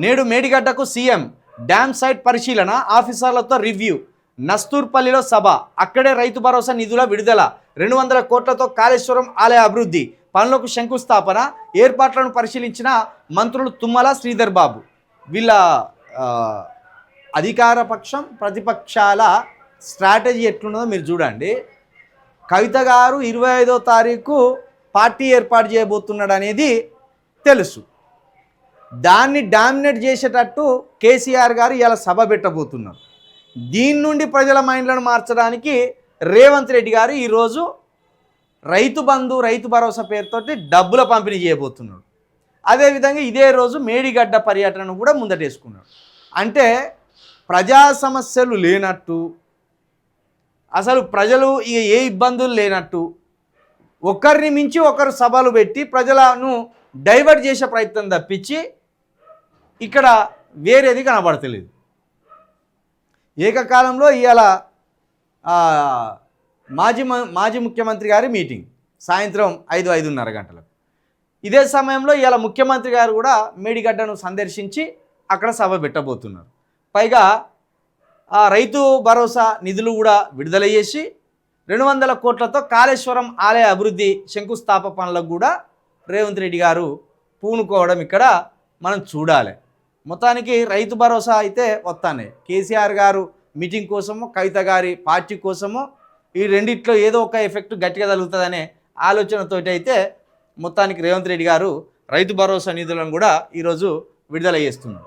నేడు మేడిగడ్డకు CM dam site పరిశీలన, ఆఫీసర్లతో review. నస్తూర్పల్లిలో సభ, అక్కడే రైతు భరోసా నిధుల విడుదల. 200 కోట్లతో కాళేశ్వరం ఆలయ అభివృద్ధి పనులకు శంకుస్థాపన. ఏర్పాట్లను పరిశీలించిన మంత్రులు తుమ్మల, శ్రీధర్ బాబు. వీళ్ళ అధికార పక్షం ప్రతిపక్షాల స్ట్రాటజీ ఎట్లున్నదో మీరు చూడండి. కవిత గారు 25వ తారీఖు పార్టీ ఏర్పాటు చేయబోతున్నాడు అనేది తెలుసు. దాన్ని డామినేట్ చేసేటట్టు కేసీఆర్ గారు ఇలా సభ పెట్టబోతున్నారు. దీని నుండి ప్రజల మైండ్లను మార్చడానికి రేవంత్ రెడ్డి గారు ఈరోజు రైతు బంధు, రైతు భరోసా పేరుతోటి డబ్బుల పంపిణీ చేయబోతున్నాడు. అదేవిధంగా ఇదే రోజు మేడిగడ్డ పర్యటనను కూడా ముందటేసుకున్నాడు. అంటే ప్రజా సమస్యలు లేనట్టు, అసలు ప్రజలు ఇక ఏ ఇబ్బందులు లేనట్టు, ఒకరిని మించి ఒకరు సభలు పెట్టి ప్రజలను డైవర్ట్ చేసే ప్రయత్నం తప్పించి ఇక్కడ వేరేది కనబడతలేదు. ఏకకాలంలో ఇవాళ మాజీ ముఖ్యమంత్రి గారి మీటింగ్ సాయంత్రం 5:30 గంటలకు. ఇదే సమయంలో ఇవాళ ముఖ్యమంత్రి గారు కూడా మేడిగడ్డను సందర్శించి అక్కడ సభ పెట్టబోతున్నారు. పైగా రైతు భరోసా నిధులు కూడా విడుదల చేసి 200 కోట్లతో కాళేశ్వరం ఆలయ అభివృద్ధి శంకుస్థాపన పనులకు కూడా రేవంత్ రెడ్డి గారు పూనుకోవడం ఇక్కడ మనం చూడాలి. మొత్తానికి రైతు భరోసా అయితే వస్తానే. కేసీఆర్ గారు మీటింగ్ కోసమో, కవిత గారి పార్టీ కోసమో, ఈ రెండిట్లో ఏదో ఒక ఎఫెక్ట్ గట్టిగా తగులుతుందనే ఆలోచనతో అయితే మొత్తానికి రేవంత్ రెడ్డి గారు రైతు భరోసా నిధులను కూడా ఈరోజు విడుదల చేస్తున్నారు.